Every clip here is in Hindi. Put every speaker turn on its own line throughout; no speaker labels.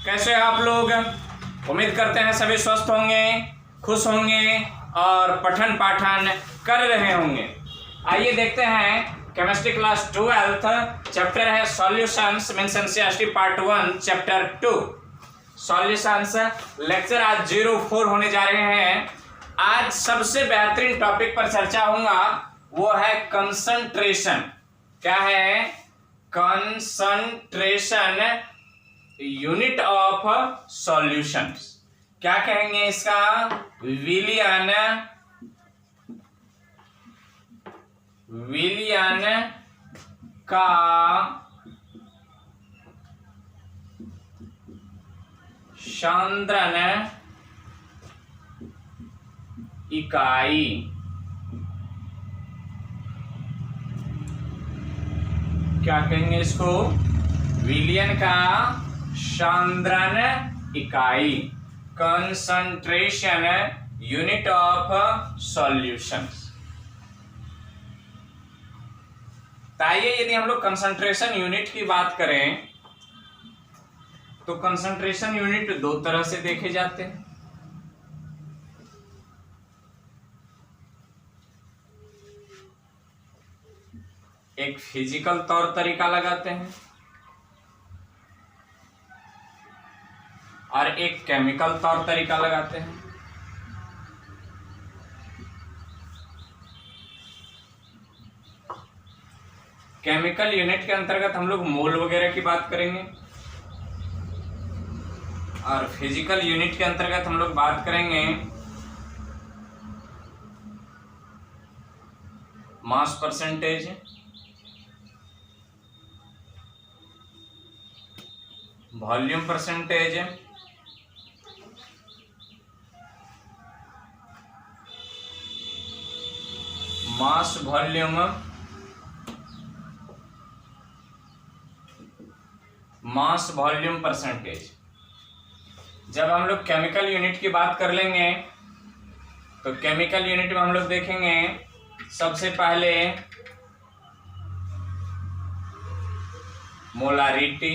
कैसे हैं आप लोग? उम्मीद करते हैं सभी स्वस्थ होंगे, खुश होंगे और पठन पाठन कर रहे होंगे। आइए देखते हैं केमिस्ट्री क्लास 12 चैप्टर है solutions means NCERT part 1 chapter 2 solutions. Lecture आज 04 होने जा रहे हैं। आज सबसे बेहतरीन टॉपिक पर चर्चा होगा, वो है कंसंट्रेशन। क्या है? Concentration, unit of solutions. क्या कहेंगे इसका? विलियन का सांद्रण इकाई। क्या कहेंगे इसको? विलियन का सांद्रण इकाई, कंसंट्रेशन यूनिट ऑफ सॉल्यूशंस। आइए यदि हम लोग कंसंट्रेशन यूनिट की बात करें तो कंसंट्रेशन यूनिट दो तरह से देखे जाते हैं। एक फिजिकल तौर तरीका लगाते हैं और एक केमिकल तौर तरीका लगाते हैं। केमिकल यूनिट के अंतर्गत हम लोग मोल वगैरह की बात करेंगे और फिजिकल यूनिट के अंतर्गत हम लोग बात करेंगे mass percentage, volume percentage, mass volume, mass volume percentage. जब हम लोग केमिकल यूनिट की बात कर लेंगे तो केमिकल यूनिट में हम लोग देखेंगे सबसे पहले मोलारिटी,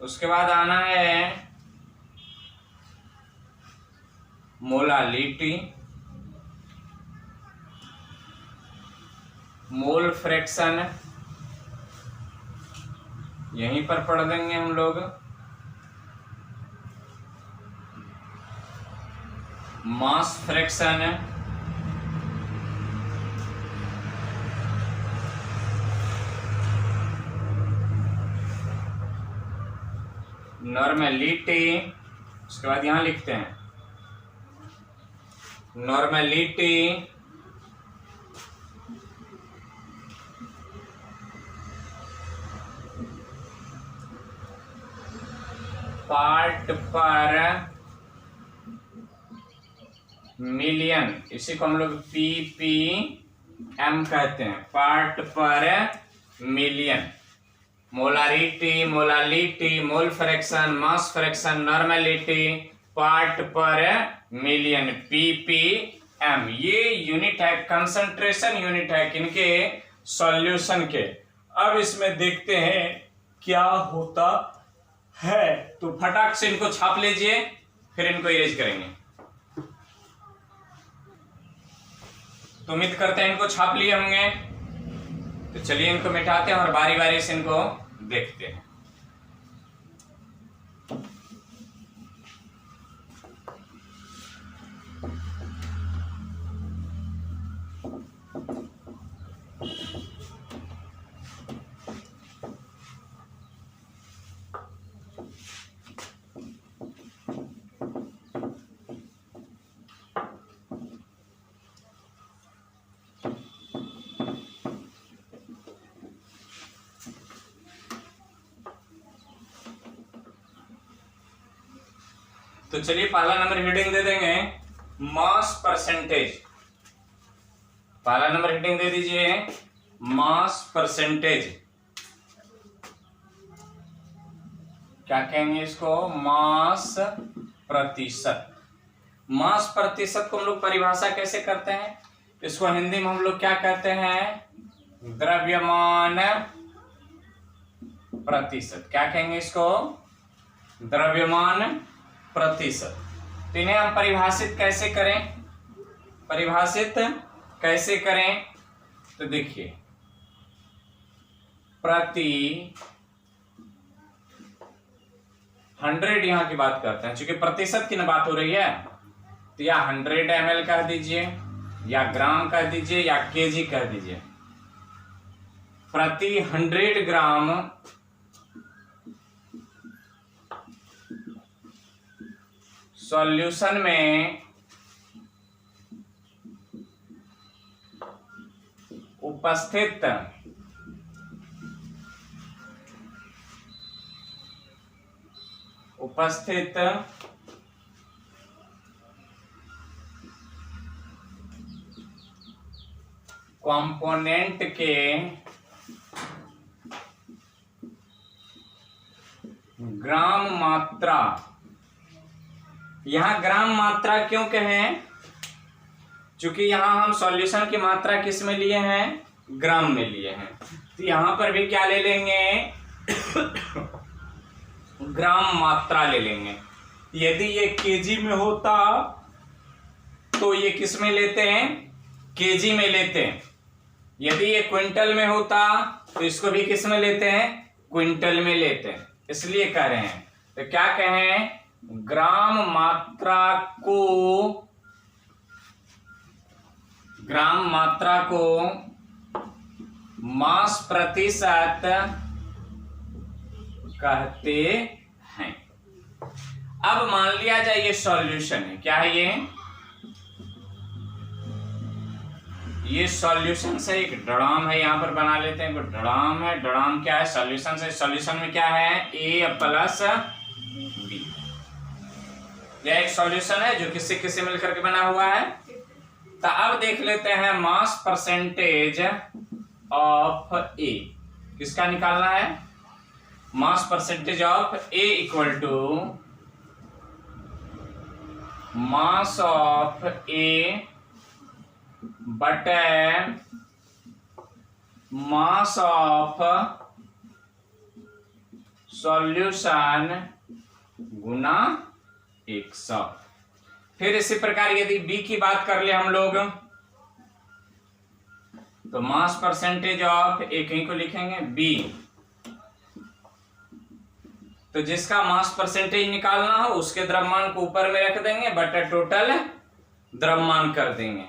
उसके बाद आना है मोलालिटी, मोल फ्रैक्शन, यहीं पर पढ़ देंगे हम लोग, मास फ्रैक्शन, नॉर्मेलिटी, उसके बाद यहां लिखते हैं नॉर्मेलिटी, पार्ट पर मिलियन, इसी को हम लोग ppm कहते हैं, part per million. Molarity, molality, mole fraction, mass fraction, normality, part per million, ppm। ये यूनिट है, कंसंट्रेशन यूनिट है किनके? सॉल्यूशन के। अब इसमें देखते हैं क्या होता है, तो फटाक से इनको छाप लीजिए, फिर इनको इरेज करेंगे। तो उम्मीद करते हैं इनको छाप लिए होंगे। तो चलिए इनको मिटाते हैं और बारी बारी से इनको देखते हैं। तो चलिए पहला नंबर हेडिंग दे देंगे मास परसेंटेज। पहला नंबर हेडिंग दे दीजिए मास परसेंटेज। क्या कहेंगे इसको? मास प्रतिशत। मास प्रतिशत को हम लोग परिभाषा कैसे करते हैं? इसको हिंदी में हम लोग क्या कहते हैं? द्रव्यमान प्रतिशत। क्या कहेंगे इसको? द्रव्यमान प्रतिशत। तो इन्हें हम परिभाषित कैसे करें? परिभाषित कैसे करें? तो देखिए, प्रति 100 यहां की बात करते हैं, क्योंकि प्रतिशत की न बात हो रही है, तो या 100 ml कह दीजिए, या ग्राम कह दीजिए, या केजी कह दीजिए। प्रति 100 ग्राम सॉल्यूशन में उपस्थित कंपोनेंट के ग्राम मात्रा। यहां ग्राम मात्रा क्यों कहें? क्योंकि यहां हम सॉल्यूशन की मात्रा किस में लिए हैं? ग्राम में लिए हैं। तो यहां पर भी क्या ले लेंगे? ग्राम मात्रा ले लेंगे। यदि ये केजी में होता तो ये किस में लेते हैं? केजी में लेते हैं। यदि ये क्विंटल में होता तो इसको भी किस में लेते हैं? क्विंटल में लेते हैं। इसलिए कह रहे हैं, तो क्या कहें? ग्राम मात्रा को मास प्रतिशत कहते हैं। अब मान लिया जाए ये सॉल्यूशन है। क्या है ये सॉल्यूशन से एक ड्राम है, यहां पर बना लेते हैं। कोई ड्राम है, ड्राम क्या है? सॉल्यूशन से। सॉल्यूशन में क्या है? A plus B। यह एक सॉल्यूशन है जो किससे किससे मिलकर के बना हुआ है। तो अब देख लेते हैं मास परसेंटेज ऑफ A। किसका निकालना है? Mass percentage of A equal to mass of A बटे मास ऑफ सॉल्यूशन गुना 100। फिर इसी प्रकार यदि B की बात कर ले हम लोग, तो मास परसेंटेज ऑफ एक ही को लिखेंगे B। तो जिसका मास परसेंटेज निकालना हो उसके द्रव्यमान को ऊपर में रख देंगे, बटा टोटल द्रव्यमान कर देंगे।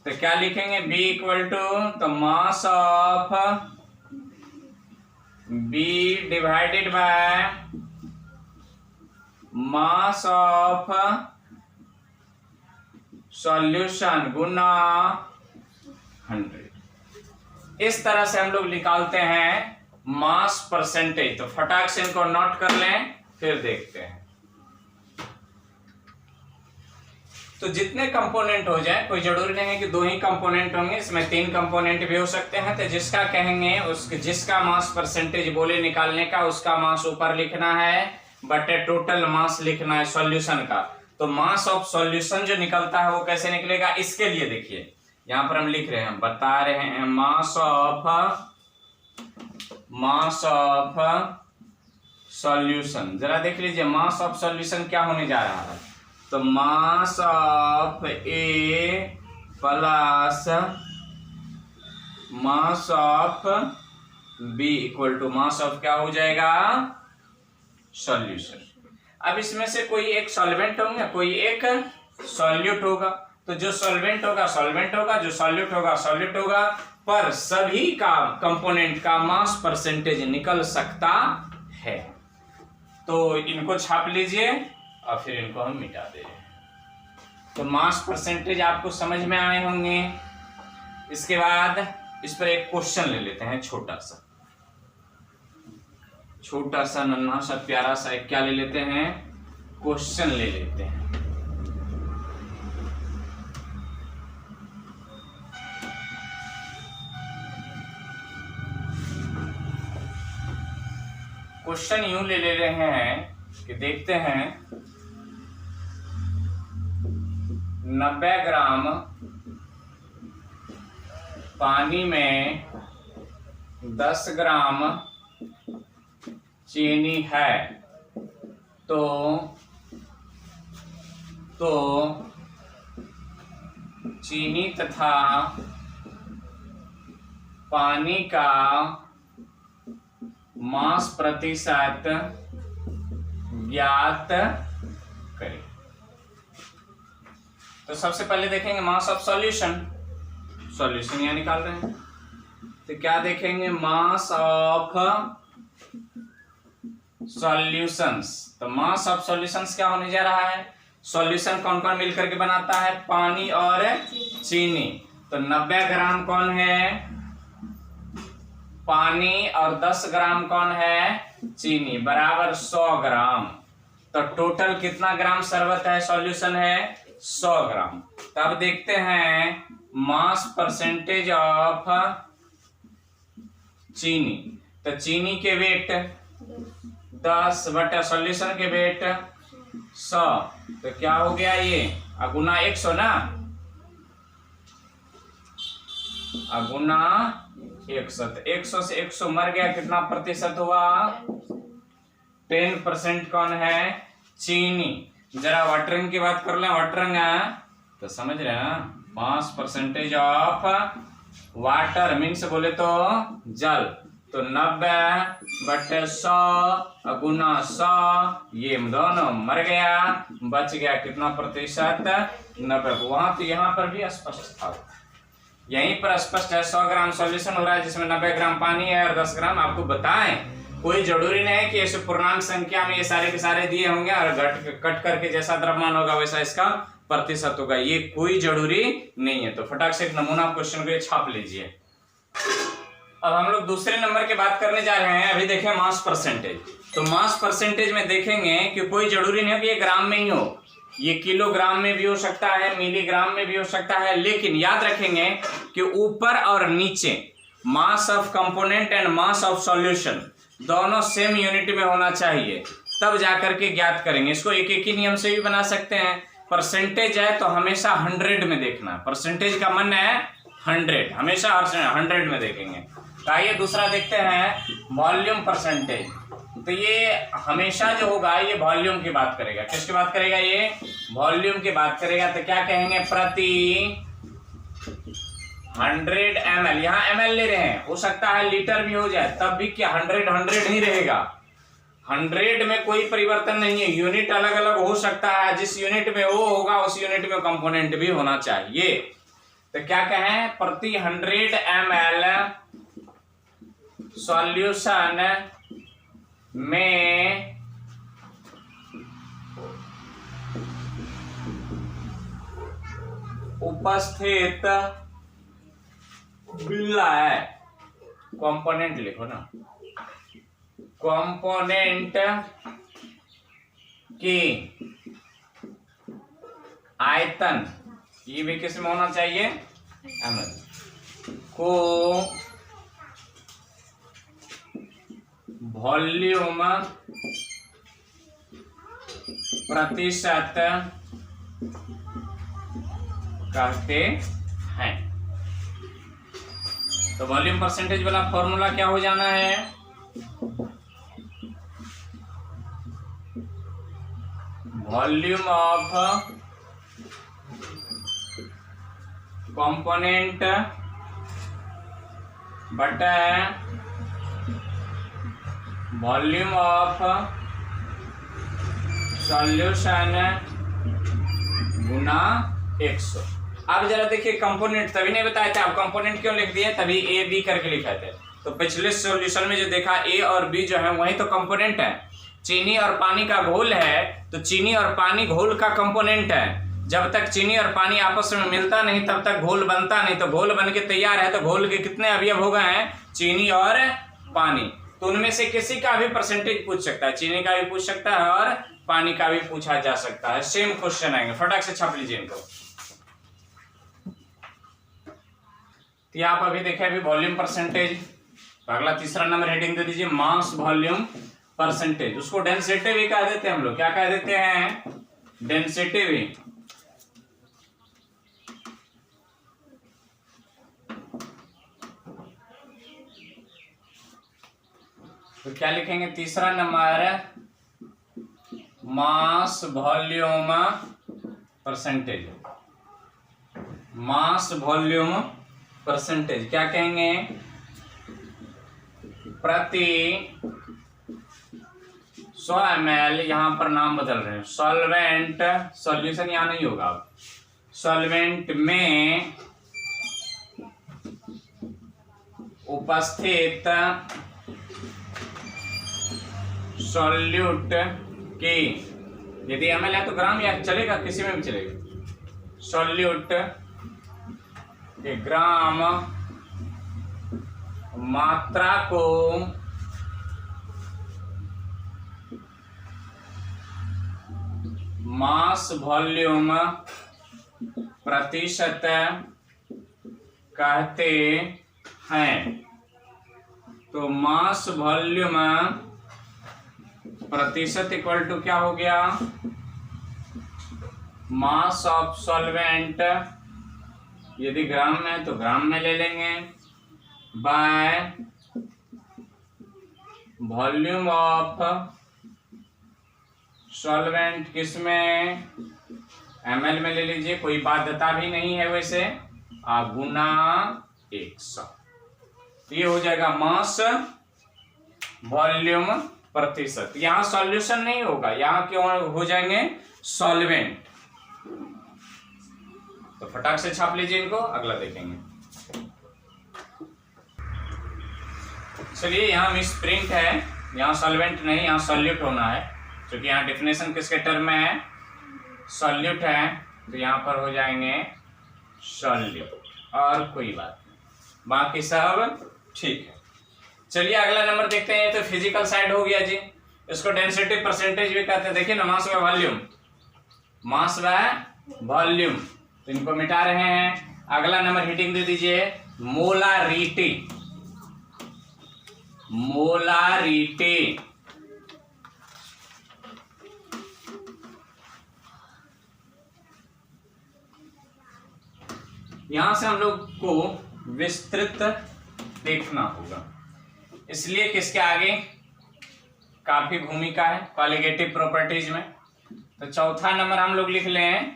तो क्या लिखेंगे? B इक्वल टू, तो mass of B divided by mass of solution गुना 100। इस तरह से हम लोग निकालते हैं मास परसेंटेज। तो फटाक से इनको नोट कर लें, फिर देखते हैं। तो जितने कंपोनेंट हो जाए, कोई जरूरी नहीं है कि 2 ही कंपोनेंट होंगे, इसमें 3 कंपोनेंट भी हो सकते हैं। तो जिसका कहेंगे उसके जिसका मास परसेंटेज बोले निकालने का, उसका मास ऊपर लिखना है, बटे टोटल मास लिखना है सॉल्यूशन का। तो मास ऑफ सॉल्यूशन जो निकलता है वो कैसे निकलेगा? इसके लिए देखिए, यहां पर हम लिख रहे हैं, बता रहे हैं मास ऑफ सॉल्यूशन। जरा देख लीजिए मास ऑफ सॉल्यूशन क्या होने जा रहा है। तो mass of A plus mass of B equal to mass of क्या हो जाएगा? सॉल्यूशन। अब इसमें से कोई एक सॉल्वेंट होगा, कोई एक सॉल्यूट होगा। तो जो सॉल्वेंट होगा सॉल्वेंट होगा, जो सॉल्यूट होगा सॉल्यूट होगा, पर सभी का कंपोनेंट का मास परसेंटेज निकल सकता है। तो इनको छाप लीजिए और फिर इनको हम मिटा दे रहे हैं। तो मास परसेंटेज आपको समझ में आए होंगे। इसके बाद इस पर एक क्वेश्चन ले लेते हैं, छोटा सा नन्हा सा प्यारा सा एक क्या ले लेते हैं? क्वेश्चन ले लेते हैं। क्वेश्चन यूं ले रहे हैं कि देखते हैं 90 ग्राम पानी में 10 ग्राम चीनी है तो चीनी तथा पानी का मास प्रतिशत ज्ञात करें। तो सबसे पहले देखेंगे मास ऑफ सॉल्यूशन यहाँ निकाल रहे हैं, तो क्या देखेंगे, मास ऑफ सॉल्यूशंस। तो मास ऑफ सॉल्यूशंस क्या होने जा रहा है, सॉल्यूशन कौन कौन मिलकर के बनाता है, पानी और चीनी। तो 90 ग्राम कौन है, पानी, और 10 ग्राम कौन है, चीनी, बराबर 100 ग्राम। तो टोटल कितना ग्राम शरबत है, सॉल्यूशन है 100 ग्राम। तब देखते हैं मास परसेंटेज ऑफ चीनी। तो चीनी के वेट 10 बटा सॉल्यूशन के वेट 100, तो क्या हो गया ये, अगुना 100 ना, अगुना 100। तो 100 से 100 मर गया, कितना प्रतिशत हुआ, 10% कौन है, चीनी। जरा वाटरिंग की बात कर लें, वाटरिंग है तो समझ रहे हैं, मास परसेंटेज ऑफ वाटर मीन्स बोले तो जल। तो 90/100 गुना 100, ये दोनों मर गया, बच गया कितना प्रतिशत, 90। वहां तो यहाँ पर भी स्पष्ट था, यहीं पर स्पष्ट है 100 ग्राम सॉल्यूशन हो रहा है जिसमें 90 ग्राम पानी है और 10 ग्राम आपको बताएं। कोई जरूरी नहीं है कि ऐसे पूर्णांक संख्या में ये सारे के सारे दिए होंगे और कट करके जैसा द्रव्यमान होगा वैसा इसका प्रतिशत होगा, ये कोई जरूरी नहीं है। तो फटाक से एक नमूना क्वेश्चन को छाप लीजिए। अब हम लोग दूसरे नंबर की बात करने जा रहे हैं। अभी देखें मास परसेंटेज। तो मास परसेंटेज में देखेंगे कि कोई जरूरी नहीं हो कि ये ग्राम में ही हो, ये किलोग्राम में भी हो सकता है, मिलीग्राम में भी हो सकता है, लेकिन याद रखेंगे कि ऊपर और नीचे mass of component and mass of solution दोनों सेम यूनिट में होना चाहिए, तब जाकर के ज्ञात करेंगे। इसको एक एक ही नियम से भी बना सकते हैं। परसेंटेज है तो हमेशा 100 में देखना, परसेंटेज का मन है 100, हमेशा 100 में देखेंगे। तो आइए दूसरा देखते हैं वॉल्यूम परसेंटेज। तो ये हमेशा जो होगा ये वॉल्यूम की बात करेगा। किसकी बात करेगा, ये वॉल्यूम की बात करेगा। तो क्या कहेंगे, प्रति 100 ml, यहाँ ml ले रहे हैं, हो सकता है लीटर भी हो जाए, तब भी क्या 100 ही रहेगा। 100 में कोई परिवर्तन नहीं है, यूनिट अलग अलग हो सकता है, जिस यूनिट में वो होगा उस यूनिट में कंपोनेंट भी होना चाहिए। तो क्या कहें, प्रति 100 ml सॉल्यूशन में उपस्थित बिल्ला है, कंपोनेंट लिखो ना, कंपोनेंट की आयतन, ये भी किस में होना चाहिए, ml, को वॉल्यूम प्रतिशत कहते हैं। तो वॉल्यूम परसेंटेज वाला फॉर्मूला क्या हो जाना है, वॉल्यूम ऑफ कंपोनेंट बटा वॉल्यूम ऑफ सॉल्यूशन गुना 100। अब जरा देखिए कंपोनेंट तभी नहीं बताए थे, आप कंपोनेंट क्यों लिख दिए, तभी ए बी करके लिखा थे। तो पिछले सॉल्यूशन में जो देखा ए और बी जो है वही तो कंपोनेंट है। चीनी और पानी का घोल है तो चीनी और पानी घोल का कंपोनेंट है। जब तक चीनी और पानी आपस में मिलता नहीं तब तक घोल बनता नहीं। तो घोल बन के तैयार है, तो घोल के कितने अवयव हो गए हैं, चीनी और पानी। तो उनमें से किसी का भी परसेंटेज पूछ सकता है, चीनी का भी पूछ सकता है और पानी का भी पूछा जा सकता है। सेम क्वेश्चन आएंगे, फटाक से छाप लीजिए इनको। तो आप अभी देखे अभी वॉल्यूम परसेंटेज, अगला तीसरा नंबर हेडिंग दे दीजिए मास वॉल्यूम परसेंटेज। उसको डेंसिटी भी कह देते हैं हम लोग, क्या कह देते हैं, डेंसिटी भी। तो क्या लिखेंगे तीसरा number, mass volume percentage. Mass volume percentage क्या कहेंगे, प्रति 100 ml, यहां पर नाम बदल रहे हैं, सॉल्वेंट, सॉल्यूशन यहां नहीं होगा, सॉल्वेंट में उपस्थित सॉल्यूट की, यदि ml है तो ग्राम या चलेगा, किसी में भी चलेगा, सॉल्यूट के ग्राम मात्रा को मास वॉल्यूम प्रतिशत कहते हैं। तो मास वॉल्यूम प्रतिशत इक्वल टू क्या हो गया, मास ऑफ सॉल्वेंट, यदि ग्राम में है तो ग्राम में ले लेंगे, बाय वॉल्यूम ऑफ सॉल्वेंट, किसमें, ml में ले लीजिए, कोई बाध्यता भी नहीं है वैसे, गुना 100। तो ये हो जाएगा मास वॉल्यूम प्रतिशत। यहां सॉल्यूशन नहीं होगा, यहां क्यों हो जाएंगे सॉल्वेंट। तो फटाक से छाप लीजिए इनको, अगला देखेंगे। चलिए यहाँ मिस प्रिंट है, यहाँ सॉल्वेंट नहीं, यहाँ सॉल्यूट होना है, क्योंकि यहाँ डेफिनेशन किसके टर्म में है, सॉल्यूट है, तो यहाँ पर हो जाएंगे सॉल्यूट, और कोई बात नहीं, बाकी सब ठीक है। चलिए अगला नंबर देखते हैं, तो फिजिकल साइड हो गया जी, इसको डेंसिटी परसेंटेज भी कहते हैं। देखिए ना, मास व वॉल्यूम, मास व वॉल्यूम, तो इनको मिटा रहे हैं। अगला नंबर हीटिंग दे दीजिए, मोलारिटी, मोलारिटी, यहां से हम लोग को विस्तृत देखना होगा, इसलिए किसके आगे काफी भूमिका है कॉलिगेटिव प्रॉपर्टीज में। तो चौथा नंबर हम लोग लिख लें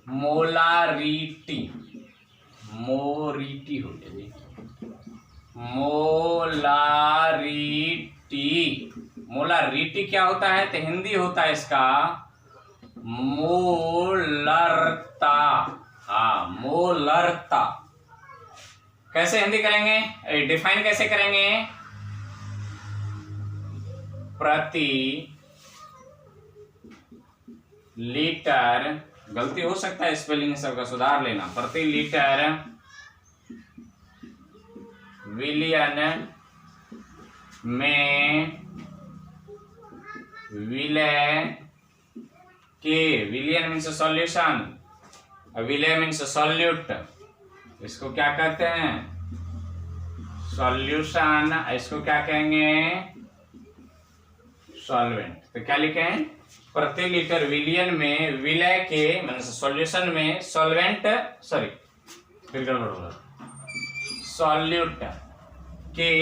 मोलारिटी, मोरिटी हो गया जी, मोलारिटी। मोलारिटी क्या होता है, तो हिंदी होता है इसका मोलरता, हाँ मोलरता। कैसे हिंदी करेंगे, डिफाइन कैसे करेंगे, प्रति लीटर, गलती हो सकता है स्पेलिंग सबका सुधार लेना, प्रति लीटर विलियन में विलय के, विलियन मीन्स सॉल्यूशन, विलय मीन्स सॉल्यूट, इसको क्या कहते हैं सॉल्यूशन, इसको क्या कहेंगे सॉल्वेंट। तो क्या लिखे हैं, प्रति लीटर विलियन में विलय के, मतलब सॉल्यूशन में सॉल्वेंट, सॉरी फिर गड़बड़ होगा, सॉल्यूट के,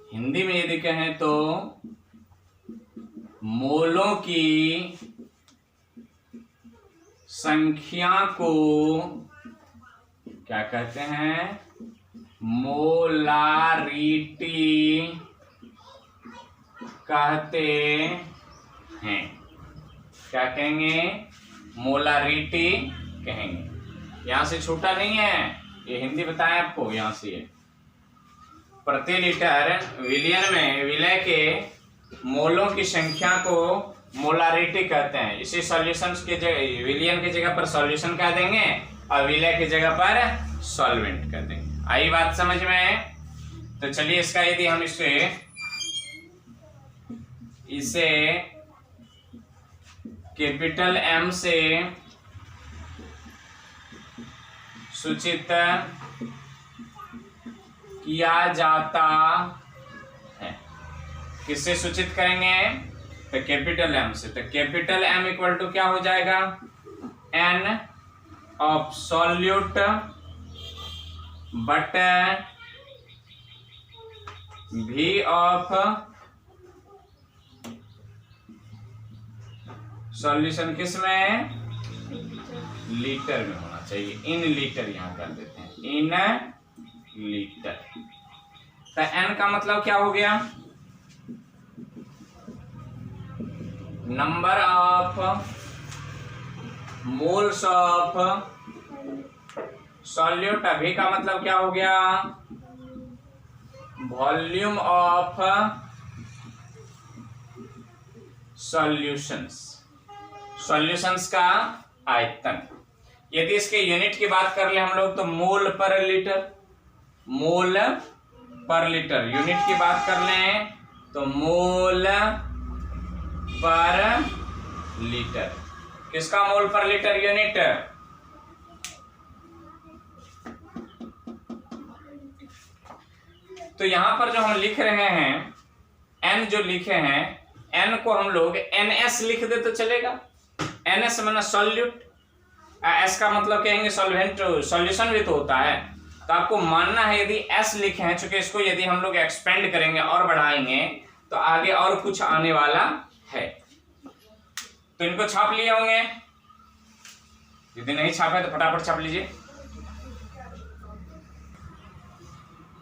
हिंदी में यदि कहें तो मोलों की संख्या को क्या कहते हैं, मोलारिटी कहते हैं। क्या कहेंगे, मोलारिटी कहेंगे। यहां से छूटा नहीं है, ये हिंदी बताएं आपको, यहां से है प्रति लीटर विलियन में विलय के मोलों की संख्या को मोलारिटी कहते हैं। इसी सॉल्यूशंस के जगह, विलियन की जगह पर सॉल्यूशन कह देंगे और विलय की जगह पर सॉल्वेंट कर देंगे। आई बात समझ में? तो चलिए इसका यदि हम इसे कैपिटल एम से सूचित किया जाता है, किससे सूचित करेंगे, तो कैपिटल एम से। तो कैपिटल एम इक्वल टू क्या हो जाएगा, एन ऑफ सॉल्यूट बट V ऑफ सॉल्यूशन किस में, लीटर में होना चाहिए, इन लीटर यहां कर देते हैं, इन लीटर। तो n का मतलब क्या हो गया, number of moles of solute. V का मतलब क्या हो गया, वॉल्यूम ऑफ सॉल्यूशंस, सॉल्यूशंस का आयतन। यदि इसके यूनिट की बात कर ले हम लोग तो मोल पर लीटर, मोल पर लीटर। यूनिट की बात कर लें तो मोल पर लीटर। किसका मोल पर लीटर यूनिट, तो यहां पर जो हम लिख रहे हैं n जो लिखे हैं, n को हम लोग ns लिख दे तो चलेगा। ns माना सॉल्यूट, s का मतलब कहेंगे सॉल्वेंट, सॉल्यूशन भी तो होता है। तो आपको मानना है यदि s लिखे हैं, चूंकि इसको यदि हम लोग एक्सपेंड करेंगे और बढ़ाएंगे तो आगे और कुछ आने वाला है। तो इनको छाप लिए होंगे, यदि नहीं छापे तो फटाफट छाप लीजिए।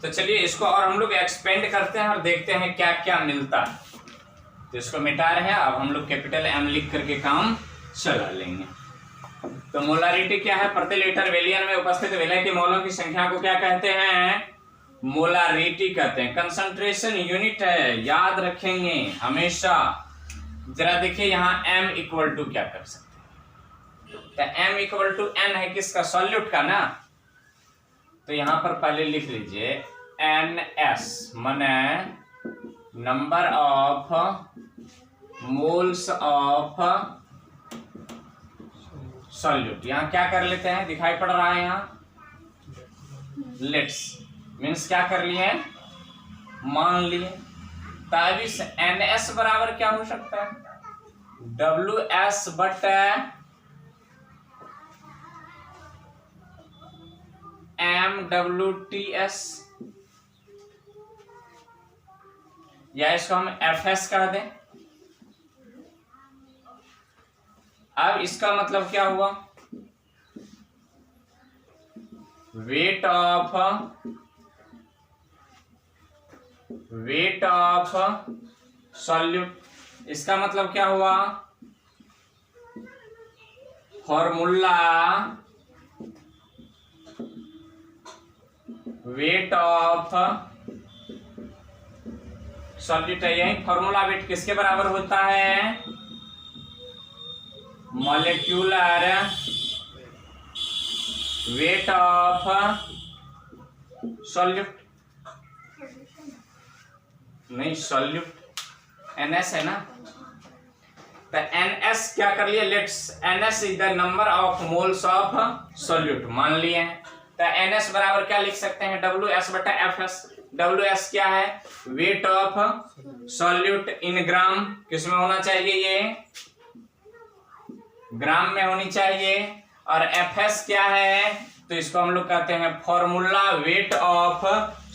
तो चलिए इसको और हम लोग एक्सपेंड करते हैं और देखते हैं क्या क्या मिलता है। तो इसको मिटा रहे हैं, अब हम लोग कैपिटल M लिख करके काम चला लेंगे। तो मोलारिटी क्या है, प्रति लीटर विलियन में उपस्थित विलय की मोलों की संख्या को क्या कहते हैं, मोलारिटी कहते हैं। कंसंट्रेशन यूनिट है, याद रखेंगे हमेशा। जरा देखिए यहाँ M इक्वल टू क्या कर सकते हैं, तो M इक्वल टू N है किसका, सॉल्यूट का ना। तो यहां पर पहले लिख लीजिए NS माने number of moles of solute. यहां क्या कर लेते हैं, दिखाई पड़ रहा है यहां लेट्स मीन्स क्या कर लिए, मान लिए। तब इस NS बराबर क्या हो सकता है, WS बटा MWTS, या इसको हम FS कह दें। अब इसका मतलब क्या हुआ, वेट ऑफ सॉल्यूट। इसका मतलब क्या हुआ, फॉर्मूला वेट ऑफ सॉल्यूट है। यही फॉर्मूला वेट किसके बराबर होता है, मॉलिक्यूलर वेट ऑफ सॉल्यूट, नहीं सॉल्यूट NS है ना। तो NS क्या कर लिया, let's NS is the number of moles of solute मान लिए हैं। तो NS बराबर क्या लिख सकते हैं, WS बटा FS। WS क्या है, वेट ऑफ सॉल्यूट इन ग्राम, किस में होना चाहिए, ये ग्राम में होनी चाहिए। और FS क्या है, तो इसको हम लोग कहते हैं फॉर्मूला वेट ऑफ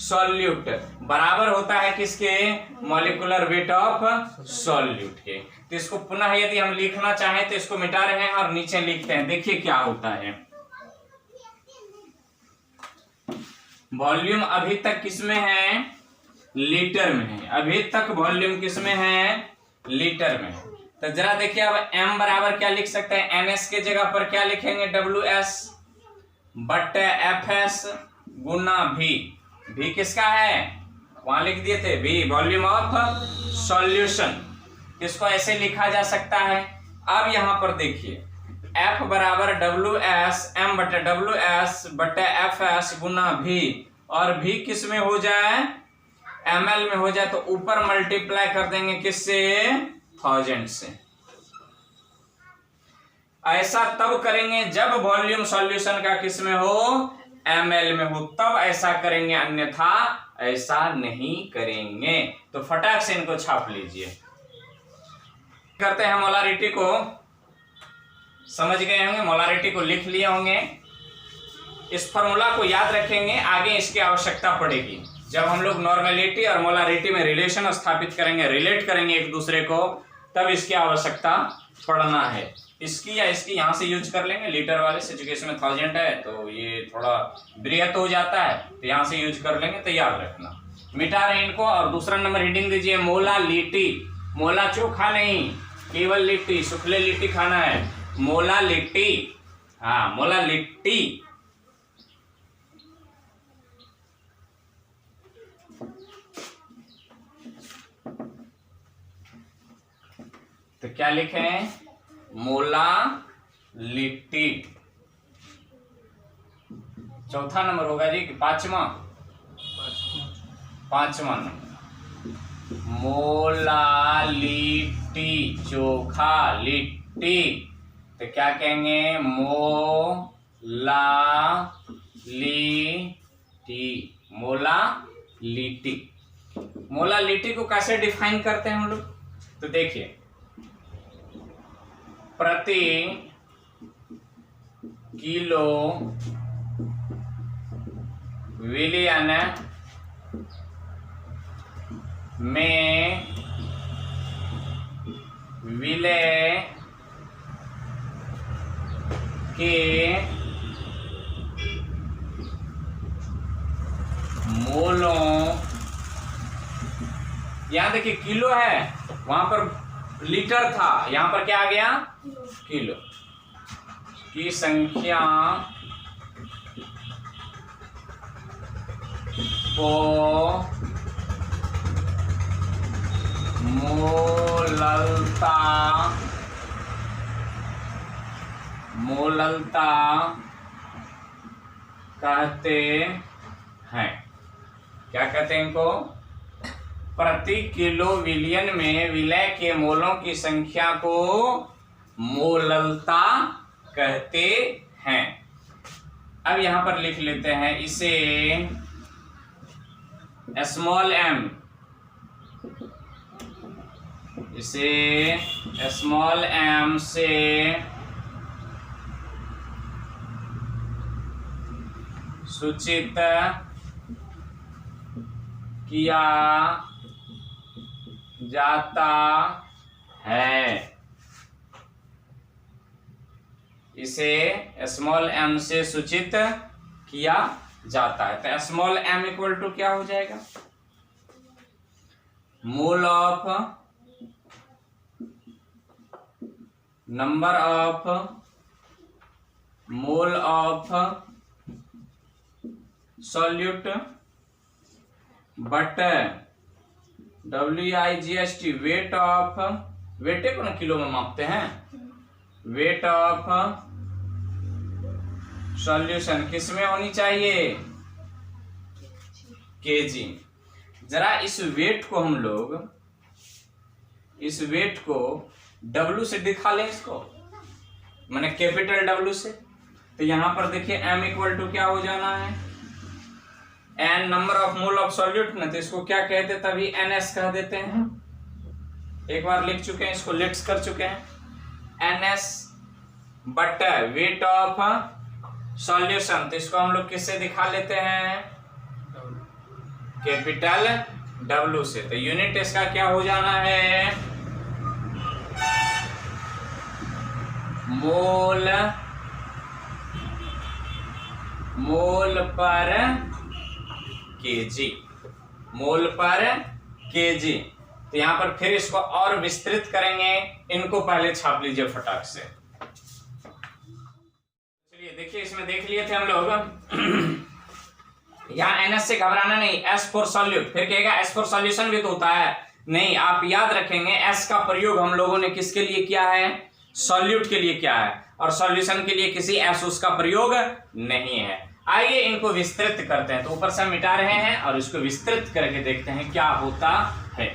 सॉल्यूट, बराबर होता है किसके, मॉलिक्यूलर वेट ऑफ सॉल्यूट के। तो इसको पुनः यदि हम लिखना चाहें तो इसको मिटा रहे हैं और नीचे लिखते हैं, देखिए क्या होता है। वॉल्यूम अभी तक किसमें है, लीटर में है, अभी तक वॉल्यूम किसमें है, लीटर में है। तो जरा देखिए अब M बराबर क्या लिख सकते हैं, NS के जगह पर क्या लिखेंगे, WS बटे FS गुना V किसका है, वहां लिख दिए थे V वॉल्यूम ऑफ सॉल्यूशन, इसको ऐसे लिखा जा सकता है। अब यहां पर देखिए F बराबर WS M बटे WS बटे FS गुना V, और V किस में हो जाए, ml में हो जाए, तो ऊपर मल्टीप्लाई कर देंगे किससे, 1000 से। ऐसा तब करेंगे जब वॉल्यूम सॉल्यूशन का किस में हो, ml में हो, तब ऐसा करेंगे, अन्यथा ऐसा नहीं करेंगे। तो फटाक से इनको छाप लीजिए। करते हैं मोलारिटी को, समझ गए होंगे, मोलारिटी को लिख लिए होंगे, इस फॉर्मूला को याद रखेंगे, आगे इसकी आवश्यकता पड़ेगी। जब हम लोग नॉर्मेलिटी और मोलारिटी में रिलेशन स्थापित करेंगे, रिलेट करेंगे एक दूसरे को, तब इसकी आवश्यकता पड़ना है। इसकी या इसकी यहाँ से यूज कर लेंगे, लीटर वाले से, चूंकि इसमें 1000 है तो ये थोड़ा बृहत हो जाता है, तो यहाँ से यूज कर लेंगे, तो याद रखना। मिटा रहे इनको। और दूसरा नंबर रीडिंग दीजिए, मोला लिट्टी। मोला चोखा नहीं, केवल लिट्टी, सुखले लिट्टी खाना है, मोला लिट्टी। हाँ, मोला लिट्टी। तो क्या लिखे हैं? मोला लिट्टी। चौथा नंबर होगा जी कि पांचवा? पांचवा नंबर, मोला लिट्टी, चोखा लिट्टी। तो क्या कहेंगे? मोला लिट्टी, मोला लिट्टी। मोला लिट्टी को कैसे डिफाइन करते हैं हम लोग? तो देखिए, प्रति किलो विलियन में विलय के मोलों, यहां देखिए किलो है, वहां पर लीटर था, यहां पर क्या आ गया? किलो की संख्या को मोललता कहते हैं। क्या कहते हैं इनको? प्रति किलो विलियन में विलय के मोलों की संख्या को मोललता कहते हैं। अब यहां पर लिख लेते हैं इसे स्मॉल m, इसे स्मॉल m से सूचित किया जाता है। इसे स्मॉल m से सूचित किया जाता है। तो स्मॉल m इक्वल टू क्या हो जाएगा? Mole of number of mole of solute but WIGST weight of, वेटे को ना किलो में मापते हैं, वेट ऑफ सॉल्यूशन किस में होनी चाहिए? केजी। जरा इस वेट को हम लोग, इस वेट को W से दिखा लें, इसको मैंने कैपिटल W से। तो यहां पर देखिए m इक्वल टू क्या हो जाना है? n number of mole of solute ना, तो इसको क्या कहते? तभी NS कह देते हैं। एक बार लिख चुके हैं, इसको लेट्स कर चुके हैं, NS but weight of solution, तो इसको हम लोग किससे दिखा लेते हैं? कैपिटल W से। तो यूनिट इसका क्या हो जाना है? मोल पर केजी, मोल पर केजी। तो यहां पर फिर इसको और विस्तृत करेंगे, इनको पहले छाप लीजिए फटाक से। चलिए देखिए, इसमें देख लिए थे हम लोग, यहाँ NS से घबराना नहीं, S फॉर सॉल्यूट। फिर कहेगा S फॉर सॉल्यूशन भी तो होता है, नहीं, आप याद रखेंगे S का प्रयोग हम लोगों ने किसके लिए किया है? सॉल्यूट के लिए किया है, और सॉल्यूशन के लिए किसी S उसका प्रयोग नहीं है। आइए इनको विस्तृत करते हैं। तो ऊपर से मिटा रहे हैं और इसको विस्तृत करके देखते हैं क्या होता है।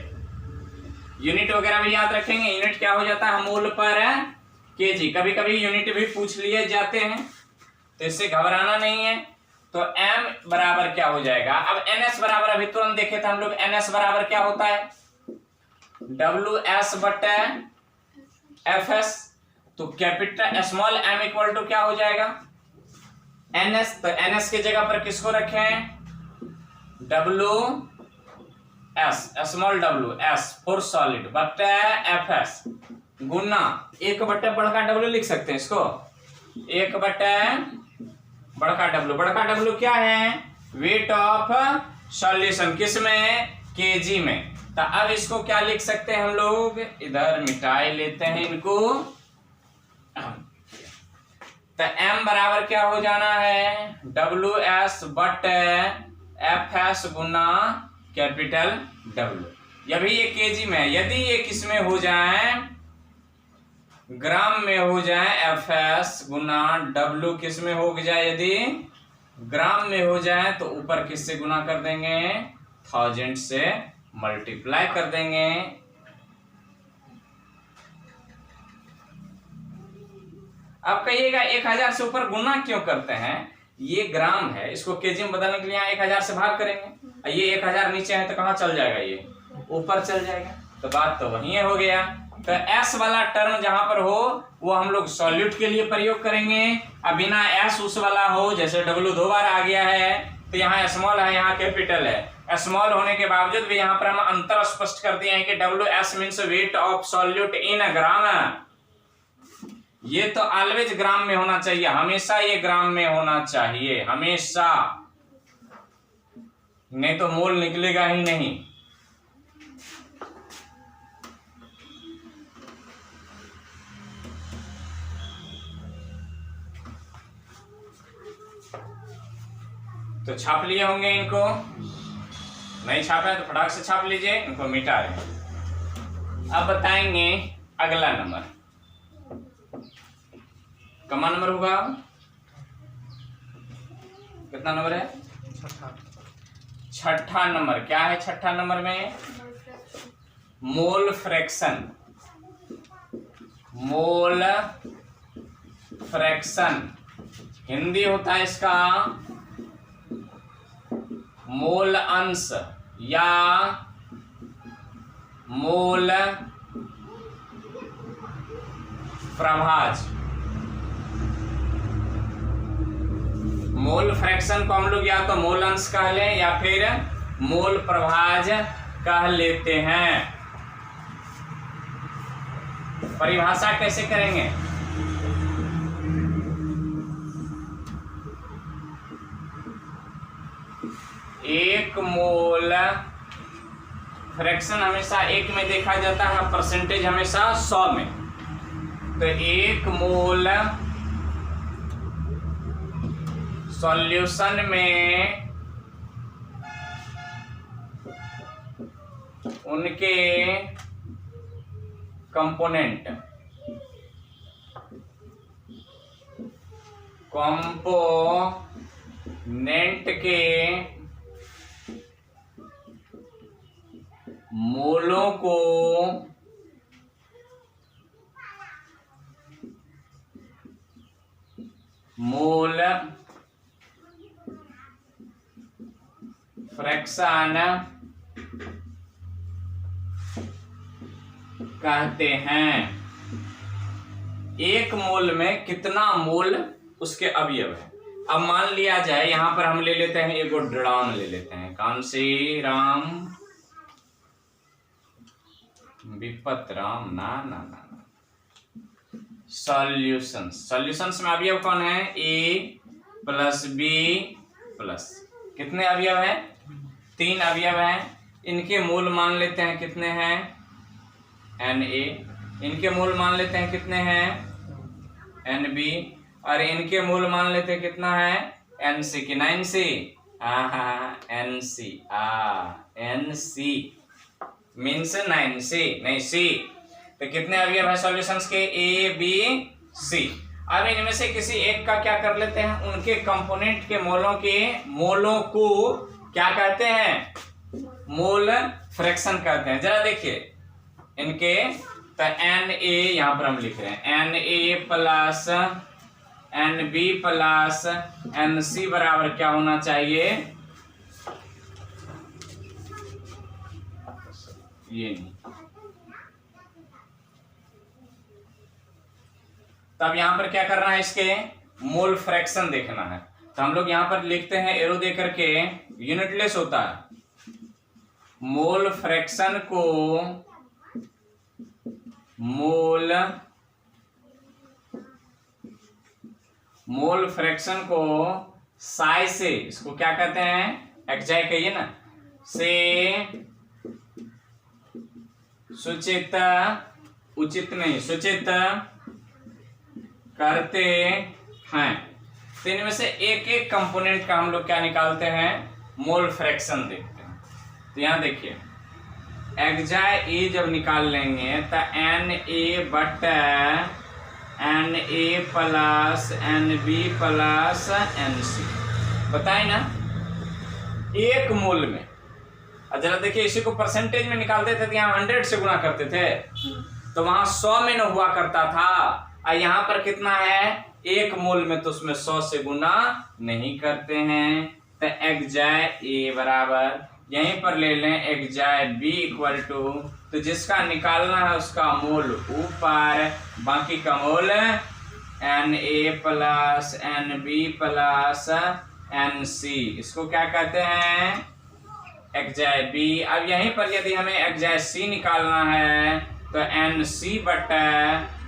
यूनिट वगैरह भी याद रखेंगे। यूनिट क्या हो जाता है? मोल पर केजी। कभी कभी यूनिट भी पूछ लिए जाते हैं, तो इससे घबराना नहीं है। तो m बराबर क्या हो जाएगा? अब NS बराबर अभी तुरंत देखे थे हम लोग, NS बराबर क्या होता है? WS बटे FS। तो capital small m equal to क्या हो जाएगा? NS। तो NS की जगह पर किसको रखें? W S, small W S for solid बटे एफ एस गुना 1 बड़का डब्लू लिख सकते हैं इसको, 1 बड़का डब्लू। बड़का डब्लू क्या है? वेट ऑफ सॉल्यूशन, किस में? केजी में। तो अब इसको क्या लिख सकते हैं हम लोग? इधर मिटाई लेते हैं इनको। तो m बराबर क्या हो जाना है? W S but F S Guna capital W. अभी ये केजी में है, यदि ये किस में हो जाए? ग्राम में हो जाए, एफ एस गुना डब्लू किस में हो जाए? यदि ग्राम में हो जाए तो ऊपर किससे गुना कर देंगे? 1000 से मल्टीप्लाई कर देंगे। अब कहिएगा 1000 से ऊपर गुना क्यों करते हैं? ये ग्राम है, इसको केजी में बदलने के लिए 1000 से भाग करेंगे। ये 1000 नीचे है तो कहाँ चल जाएगा? ये ऊपर चल जाएगा। तो बात तो वही हो गया। तो एस वाला टर्म जहां पर हो वो हम लोग सॉल्यूट के लिए प्रयोग करेंगे। अब बिना एस उस वाला हो, जैसे डब्लू 2 बार आ गया है तो यहाँ स्मॉल है, यहाँ कैपिटल है। स्मॉल होने के बावजूद भी यहाँ पर हम अंतर स्पष्ट कर दिए हैं कि W S means weight of solute in gram. ये तो ऑलवेज ग्राम में होना चाहिए, हमेशा ये ग्राम में होना चाहिए, हमेशा, नहीं तो मोल निकलेगा ही नहीं। तो छाप लिए होंगे इनको, नहीं छापे तो फटाक से छाप लीजिए, इनको मिटा रहे। अब बताएंगे अगला नंबर, कमा नंबर होगा, कितना नंबर है? छठा नंबर। क्या है छठा नंबर में? Mole fraction. Mole fraction Hindi होता है इसका मोल अंश या मोल प्रभाज। मोल फ्रैक्शन को हम लोग या तो मोल अंश कह लें या फिर मोल प्रभाज कह लेते हैं। परिभाषा कैसे करेंगे? एक मोल फ्रैक्शन हमेशा 1 में देखा जाता है, परसेंटेज हमेशा 100 में। तो 1 मोल सॉल्यूशन में उनके कंपोनेंट के मोलों को मोल फ्रैक्शन कहते हैं। एक मोल में कितना मोल उसके अवयव है? अब मान लिया जाए यहां पर हम ले लेते हैं एक ड्राम ले लेते हैं, कौन सी? राम विपत राम ना ना ना ना सॉल्यूशंस में अवयव कौन है? ए प्लस बी प्लस, कितने अवयव है? 3 अवयव हैं। इनके मूल मान लेते हैं कितने हैं? Na। इनके मूल मान लेते हैं कितने हैं? Nb। और इनके मूल मान लेते हैं कितना है? Nc की 9c। Nc Nc means 9c नहीं c। तो कितने अवयव है सॉल्यूशंस के? A B C। अब इनमें से किसी एक का क्या कर लेते हैं? उनके कंपोनेंट के मोलों को क्या कहते हैं? मोल फ्रैक्शन कहते हैं। जरा देखिए इनके, तो Na यहां पर हम लिख रहे हैं Na plus Nb plus Nc बराबर क्या होना चाहिए? ये नहीं। तब यहां पर क्या करना है? इसके मोल फ्रैक्शन देखना है। तो हम लोग यहां पर लिखते हैं एरो दे करके, यूनिटलेस होता है। मोल फ्रैक्शन को साई से, इसको क्या कहते हैं, एक्जाई कहिए ना, से सूचित, उचित नहीं, सूचित करते हैं। तो इनमें से एक एक कंपोनेंट का हम लोग क्या निकालते हैं, मोल फ्रैक्शन देखते हैं। तो यहां देखिए, एक्जाई ए जब निकाल लेंगे तो Na बटा Na plus Nb plus Nc, बताए ना, एक मोल में। और जरा देखिए, इसी को परसेंटेज में निकालते थे तो यहाँ 100 से गुणा करते थे, तो वहां 100 में न हुआ करता था। और यहाँ पर कितना है, एक मोल में, तो उसमें 100 से गुणा नहीं करते हैं। तो एक्जाई ए बराबर, यहीं पर ले लें, एक्जाई बी इक्वल टू, तो जिसका निकालना है उसका मोल ऊपर, बाकी का मोल Na plus Nb plus Nc, इसको क्या कहते हैं, एक्जाई बी। अब यहीं पर यदि हमें एक्जाई सी निकालना है तो Nc बटा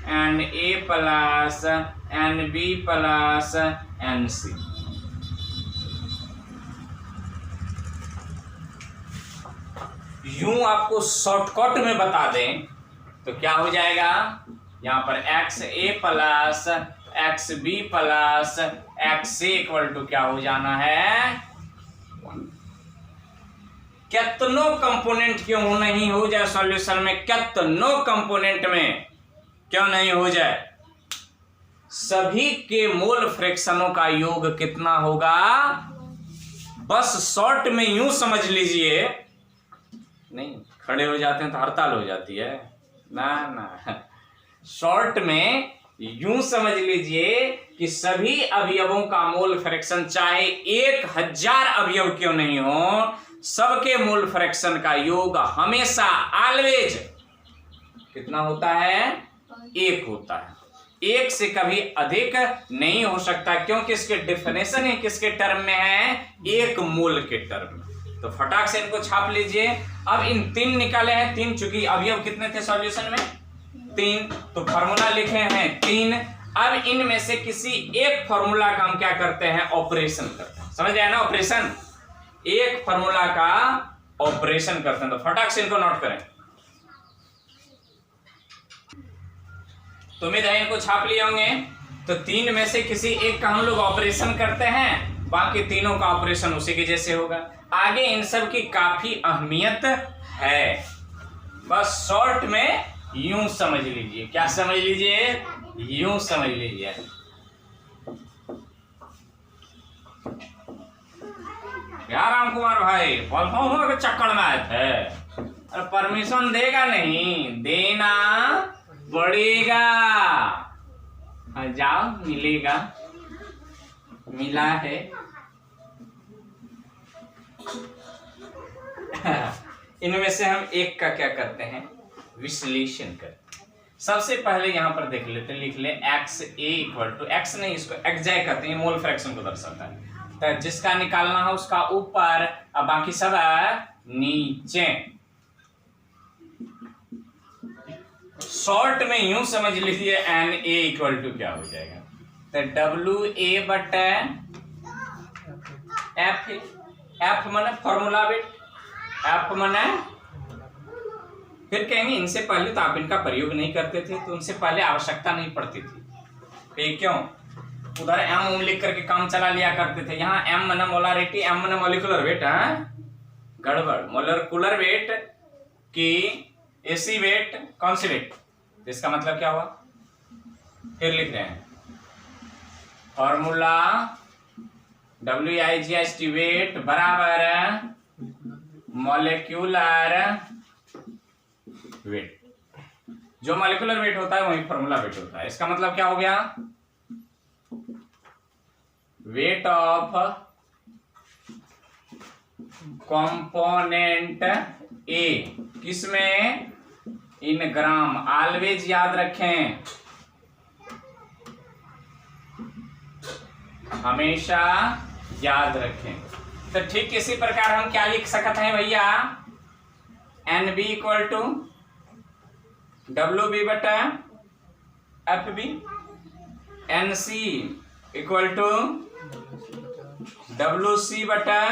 Na plus Nb plus Nc। यूं आपको शॉर्टकट में बता दें तो क्या हो जाएगा, यहां पर XA plus XB plus XA equal to क्या हो जाना है, कितनों कंपोनेंट क्यों नहीं हो जाए सॉल्यूशन में, कितनों कंपोनेंट में क्यों नहीं हो जाए, सभी के मोल फ्रैक्शनों का योग कितना होगा। बस शॉर्ट में यूं समझ लीजिए, नहीं खड़े हो जाते हैं तो हड़ताल हो जाती है ना, शॉर्ट में यूं समझ लीजिए कि सभी अवयवों का मोल फ्रैक्शन, चाहे 1000 अवयव क्यों नहीं हो, सबके मोल फ्रैक्शन का योग हमेशा ऑलवेज कितना होता है, 1 होता है। 1 से कभी अधिक नहीं हो सकता, क्योंकि इसके डेफिनेशन ही किसके टर्म में है, 1 मोल के टर्म में। तो फटाक से इनको छाप लीजिए। अब इन 3 निकाले हैं, 3, चूंकि अवयव कितने थे सॉल्यूशन में, 3, तो फॉर्मूला लिखे हैं 3। अब इनमें से किसी एक फॉर्मूला का हम क्या करते हैं, ऑपरेशन करते हैं, समझ आया ना, ऑपरेशन, एक फॉर्मूला का ऑपरेशन करते हैं। तो फटाक से इनको नोट करें। तो उम्मीद है इनको छाप लिए होंगे। तो 3 में से किसी एक का हम लोग ऑपरेशन करते हैं, बाकी तीनों का ऑपरेशन उसी के जैसे होगा। आगे इन सब की काफी अहमियत है, बस शॉर्ट में यूं समझ लीजिए। क्या समझ लीजिए, यूं समझ लीजिए। यार राम कुमार भाई परफॉर्मर के चक्कर में आए थे, अरे परमिशन देगा नहीं, देना पड़ेगा। जाओ, मिलेगा, मिला है। इनमें से हम एक का क्या करते हैं, विश्लेषण करते हैं। सबसे पहले यहां पर देख लेते, लिख ले XA इक्वल टू, एक्स नहीं इसको एक्जाई कहते हैं, मोल फ्रैक्शन को दर्शाता है। तो जिसका निकालना है उसका ऊपर, अब बाकी सब नीचे। शॉर्ट में यूं समझ लीजिए Na इक्वल टू क्या हो जाएगा, तो WA बटा F, F माने फॉर्मूला बेट, F माने, फिर कहेंगे इनसे पहले तो आप इनका प्रयोग नहीं करते थे, तो उनसे पहले आवश्यकता नहीं पड़ती थी, क्यों, उधर M लिख करके काम चला लिया करते थे। यहाँ M माने मोलारिटी, M माने मॉलिक्यूलर वेट, गड़बड़, मोलिकुलर वेट की एसी वेट, कौन सी वेट, तो इसका मतलब क्या हुआ, फिर लिख रहे हैं फॉर्मूला WIGST वेट बराबर मॉलिक्यूलर वेट, जो मॉलिक्यूलर वेट होता है वही फॉर्मूला वेट होता है। इसका मतलब क्या हो गया, वेट ऑफ कंपोनेंट ए, किसमें, इन ग्राम, ऑलवेज याद रखें, हमेशा याद रखें। तो ठीक इसी प्रकार हम क्या लिख सकते हैं भैया, N B equal to W B बटा F B, N C equal to W C बटा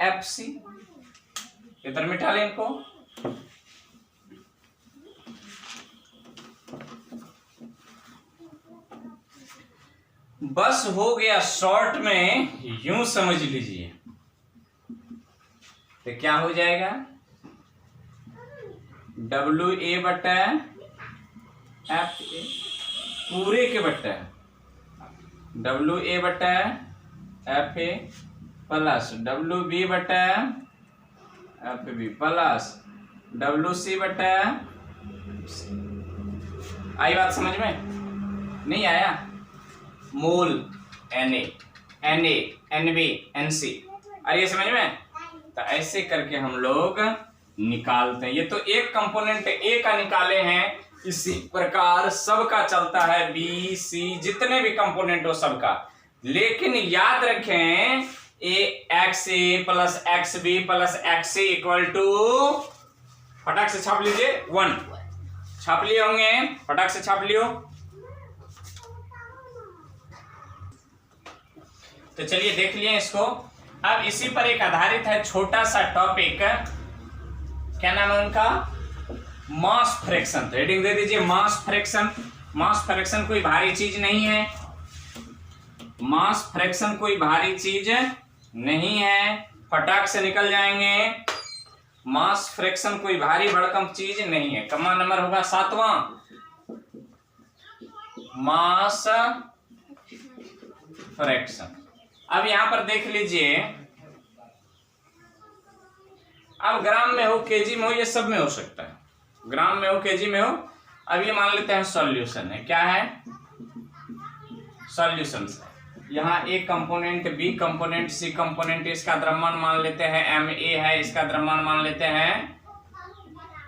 एफ सी। इधर मिटा लें इनको। बस हो गया, शॉर्ट में यूं समझ लीजिए। तो क्या हो जाएगा, डब्ल्यू ए बटा एफ ए पूरे के बटा डब्ल्यू ए बटा F A plus W B बटा F B plus W C बटा। आई बात समझ में? नहीं आया? Mole N A N B N C, आइए समझ में? तो ऐसे करके हम लोग निकालते हैं। ये तो एक कंपोनेंट ए का निकाले हैं, इसी प्रकार सबका चलता है, बी सी जितने भी कंपोनेंट हो सबका। लेकिन याद रखें, A X A plus X B plus X C equal to, फटाक से छाप लीजिए 1, छाप लिए होंगे, फटाक से छाप लियो। तो चलिए देख लिए इसको। अब इसी पर एक आधारित है छोटा सा टॉपिक, क्या नाम है उनका, मास फ्रैक्शन। हेडिंग दे दीजिए मास फ्रैक्शन। मास फ्रैक्शन कोई भारी चीज नहीं है, मास फ्रैक्शन कोई भारी चीज नहीं है, फटाक से निकल जाएंगे। मास फ्रैक्शन कोई भारी भड़कम चीज नहीं है। कमा नंबर होगा 7वां, मास फ्रैक्शन। अब यहां पर देख लीजिए, अब ग्राम में हो, केजी में हो, ये सब में हो सकता है, ग्राम में हो, केजी में हो। अब ये मान लेते हैं सॉल्यूशन है, क्या है, सॉल्यूशन है। यहाँ A component, B component, C component, इसका द्रव्यमान मान लेते हैं एम ए है, इसका द्रव्यमान मान लेते हैं,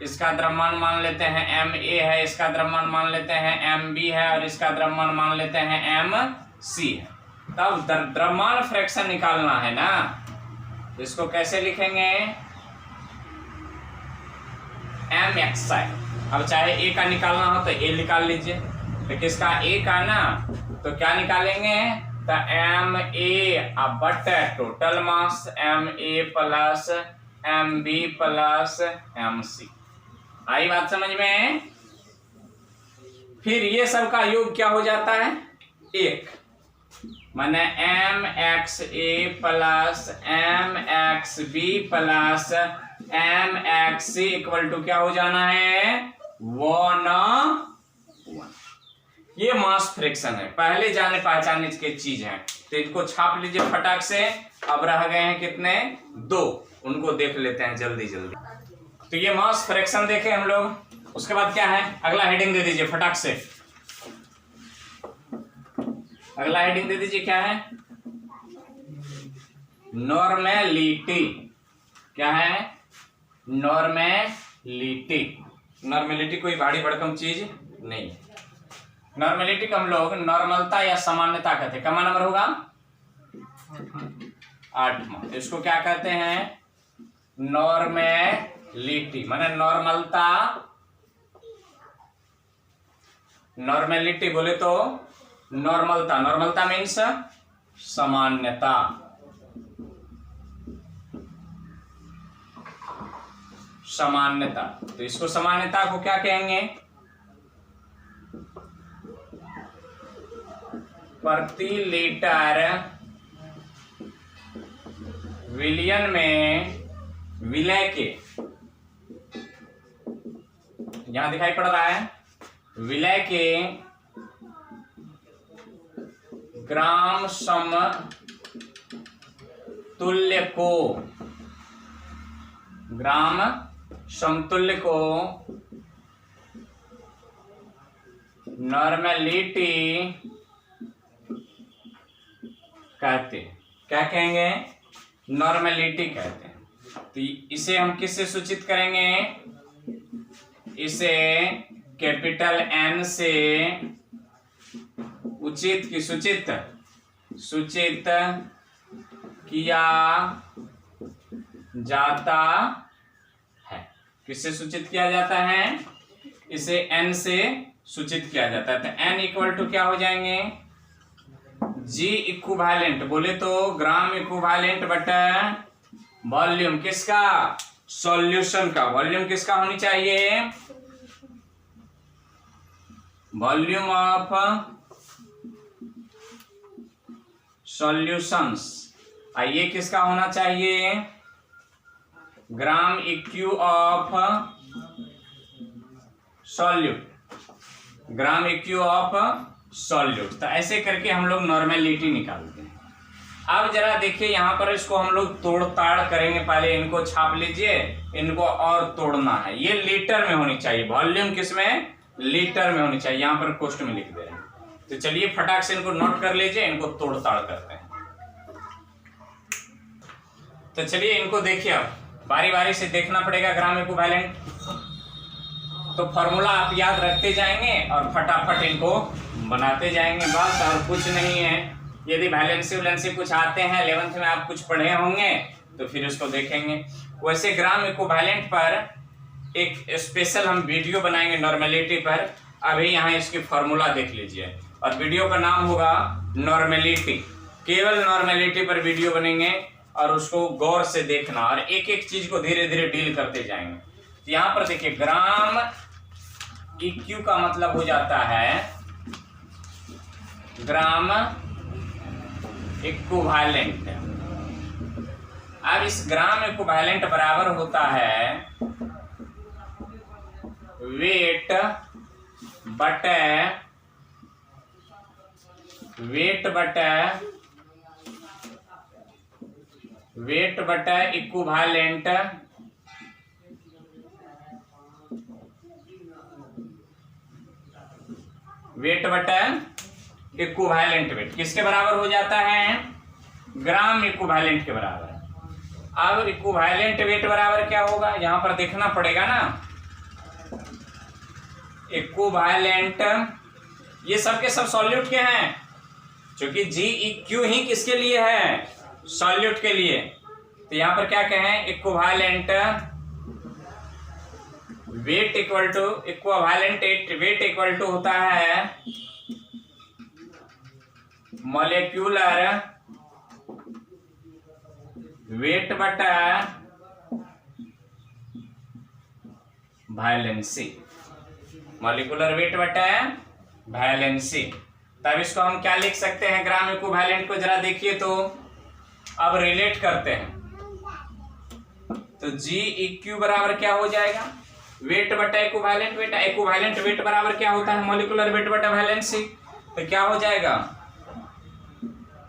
इसका द्रव्यमान मान लेते हैं एम ए है, इसका द्रव्यमान मान लेते हैं एम बी है, और इसका द्रव्यमान मान लेते हैं एम सी है। तब द्रव्यमान फ्रैक्शन निकालना है ना, इसको कैसे लिखेंगे, एम एक्स आई। अब चाहे ए का निकालना हो तो ए निकाल लीजिए, तो किसका, ए का ना, तो क्या निकालेंगे, तो M A but total mass M A plus M B plus M C. आई बात समझ में? फिर ये सब का योग क्या हो जाता है, 1, माने M X A plus M X B plus M X C equal to क्या हो जाना है, 1। ये मास फ्रैक्शन है, पहले जाने पहचाने के चीज है, तो इनको छाप लीजिए फटाक से। अब रह गए हैं कितने, 2, उनको देख लेते हैं जल्दी जल्दी। तो ये मास फ्रैक्शन देखे हम लोग। उसके बाद क्या है, अगला हेडिंग दे दीजिए फटाक से, अगला हेडिंग दे दीजिए, क्या है, नॉर्मेलिटी। क्या है, नॉर्मेलिटी। नॉर्मेलिटी कोई भारी भड़कम चीज नहीं है। नॉर्मेलिटी को हम लोग नॉर्मलता या सामान्यता कहते हैं। कमा नंबर होगा 8वां। तो इसको क्या कहते हैं, नॉर्मेलिटी, माने नॉर्मलता। नॉर्मेलिटी बोले तो नॉर्मलता, नॉर्मलता मीन्स सामान्यता। सामान्यता, तो इसको सामान्यता को क्या कहेंगे, प्रति लीटर विलियन में विलय के, यहां दिखाई पड़ रहा है, विलय के ग्राम समतुल्य को, ग्राम समतुल्य को नॉर्मेलिटी कहते हैं। क्या कहेंगे, नॉर्मेलिटी कहते हैं। तो इसे हम किससे सूचित करेंगे, इसे कैपिटल एन से उचित की सूचित सूचित किया जाता है। किससे सूचित किया जाता है? इसे n से सूचित किया जाता है। तो n इक्वल टू क्या हो जाएंगे? G इक्विवेलेंट, बोले तो ग्राम इक्विवेलेंट बटा वॉल्यूम किसका? सॉल्यूशन का। वॉल्यूम किसका होनी चाहिए? Volume of solutions. ये किसका होना चाहिए? Gram eq of solute, gram eq of solute. तो ऐसे करके हम लोग नॉर्मेलिटी निकालते हैं। अब जरा देखिए यहाँ पर, इसको हम लोग तोड़ ताड़ करेंगे। पहले इनको छाप लीजिए, इनको और तोड़ना है। ये लीटर में होनी चाहिए। वॉल्यूम किसमें? लीटर में होनी चाहिए। यहाँ पर कोष्ट में लिख दे रहे हैं। तो चलिए फटाक से इनको नोट कर लीजिए, इनको तोड़ ताड़ करते हैं। तो चलिए इनको देखिए, अब बारी बारी से देखना पड़ेगा ग्राम इक्विवेलेंट। तो फॉर्मूला आप याद रखते जाएंगे और फटाफट इनको बनाते जाएंगे, बस और कुछ नहीं है। यदि वैलेंसी वैलेंसी कुछ आते हैं 11th में, आप कुछ पढ़े होंगे तो फिर उसको देखेंगे। वैसे ग्राम इक्विवेलेंट पर एक स्पेशल हम वीडियो बनाएंगे नॉर्मेलिटी पर। अभी यहाँ इसकी फॉर्मूला देख लीजिए, और वीडियो का नाम होगा नॉर्मेलिटी। केवल नॉर्मेलिटी पर वीडियो बनेंगे और उसको गौर से देखना, और एक एक चीज को धीरे धीरे डील करते जाएंगे। तो यहाँ पर देखिए, ग्राम इक्यू का मतलब हो जाता है ग्राम इक्विवेलेंट। अब इस ग्राम इक्विवेलेंट बराबर होता है वेट बटा इक्विवेलेंट वेट किसके बराबर हो जाता है? ग्राम इक्विवेलेंट के बराबर। अब इक्विवेलेंट वेट बराबर क्या होगा? यहां पर देखना पड़ेगा ना। इक्विवेलेंट, ये सब के सब सॉल्यूट के हैं, क्योंकि जी क्यू ही किसके लिए है? सॉल्यूट के लिए। तो यहां पर क्या कहें? Equivalent weight equal to, equivalent weight equal to होता है मॉलिक्यूलर वेट बटा वैलेंसी। मॉलिक्यूलर वेट बटा वैलेंसी। तब इसको हम क्या लिख सकते हैं? ग्राम इक्विवेलेंट को जरा देखिए तो। अब रिलेट करते हैं, तो जी इक्यू बराबर क्या हो जाएगा? वेट बटा इक्विवेलेंट वेट। इक्विवेलेंट वेट बराबर क्या होता है? मॉलिक्यूलर वेट बटा वैलेंसी। तो क्या हो जाएगा?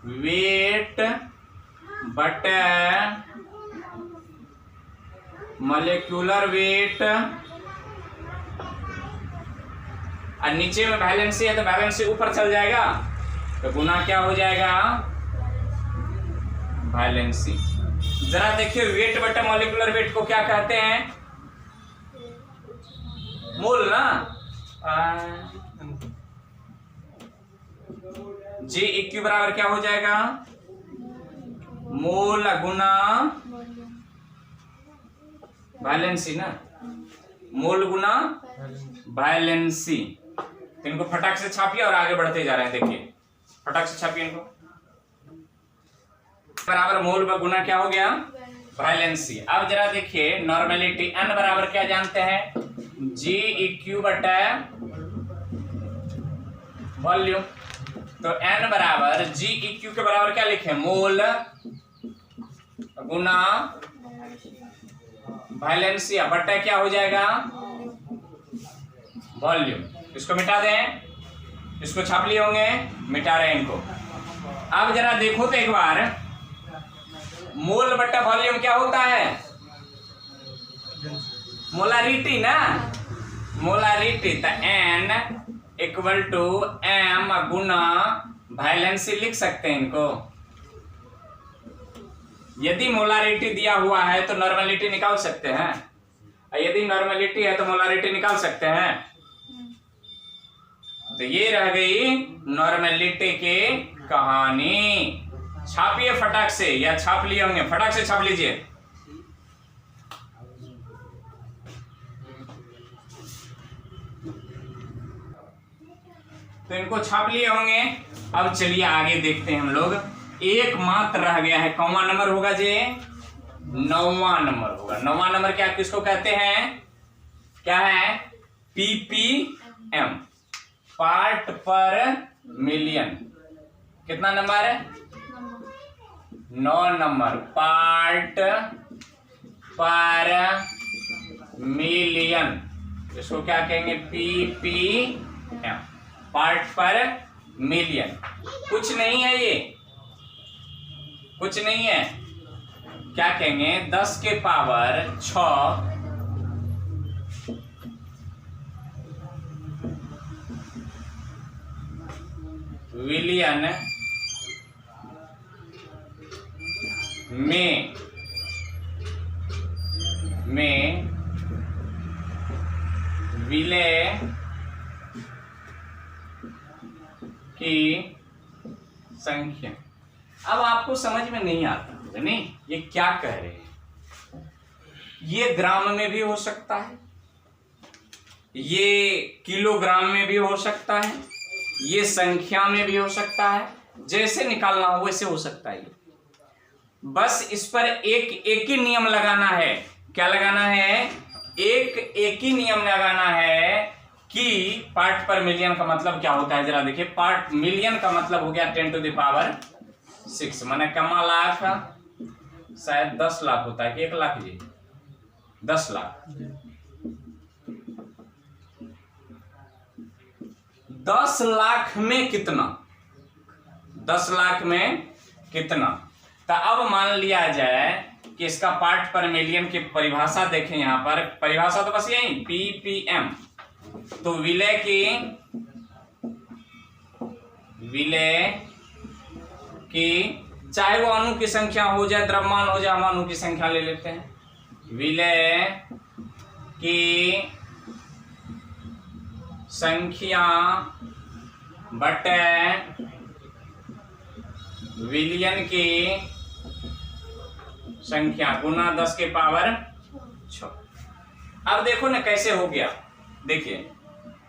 वेट बटा मॉलिक्यूलर वेट, और नीचे में वैलेंसी है तो वैलेंसी ऊपर चल जाएगा, तो गुना क्या हो जाएगा? वैलेंसी। जरा देखिए, वेट बटा मॉलिक्यूलर वेट को क्या कहते हैं? मोल ना। जी इक्यू बराबर क्या हो जाएगा? मोल गुना वैलेंसी ना। मोल गुना वैलेंसी। इनको फटाक से छापिए और आगे बढ़ते जा रहे हैं। देखिए फटाक से छापिए इनको। बराबर मोल व गुना क्या हो गया? वैलेंसी। अब जरा देखिए नॉर्मेलिटी, n बराबर क्या जानते हैं? जी इक्यू बटा वॉल्यूम। तो n बराबर जी इक्यू के बराबर क्या लिखे? मोल गुना वैलेंसी बटा क्या हो जाएगा? वॉल्यूम। इसको मिटा दें, इसको छाप लिए होंगे, मिटा रहे हैं इनको। अब जरा देखो तो एक बार, मोल बटा वॉल्यूम क्या होता है? मोलारिटी ना। मोलारिटी। तो n इक्वल टू m गुना वैलेंसी लिख सकते हैं इनको। यदि मोलारिटी दिया हुआ है तो नॉर्मेलिटी निकाल सकते हैं, यदि नॉर्मेलिटी है तो मोलारिटी निकाल सकते हैं। तो ये रह गई नॉर्मेलिटी के कहानी। छापिए फटाक से, या छाप लिए होंगे, फटाक से छाप लीजिए। तो इनको छाप लिए होंगे। अब चलिए आगे देखते हैं हम लोग। एक मात्र रह गया है, कौन नंबर होगा जी? 9वां नंबर होगा। 9वां नंबर क्या किसको कहते हैं? क्या है? Ppm, part per million. कितना नंबर है? 9 नंबर, पार्ट पर मिलियन। इसको क्या कहेंगे? Ppm, part per million. कुछ नहीं है ये, कुछ नहीं है। क्या कहेंगे? 10 के पावर 6 विलियन में विलय की संख्या। अब आपको समझ में नहीं आता होगा, नहीं ये क्या कह रहे हैं। ये ग्राम में भी हो सकता है, ये किलोग्राम में भी हो सकता है, ये संख्या में भी हो सकता है। जैसे निकालना हो वैसे हो सकता है। बस इस पर एक ही नियम लगाना है। क्या लगाना है? एक ही नियम लगाना है कि पार्ट पर मिलियन का मतलब क्या होता है। जरा देखिए, पार्ट मिलियन का मतलब हो गया 10 to the power 6, माने कमा लाख, शायद 10 लाख होता है कि 1 लाख जी? 10 लाख। 10 लाख में कितना? 10 लाख में कितना? तो अब मान लिया जाए कि इसका पार्ट पर मिलियन की परिभाषा देखें। यहां पर परिभाषा तो बस यही पीपीएम। तो विलय की चाहे वो अणु की संख्या हो जाए, द्रव्यमान हो जाए, हम अणु की संख्या ले लेते हैं। विलय की संख्या बटे विलियन की संख्या गुना 10 के पावर 6। अब देखो ना कैसे हो गया। देखिए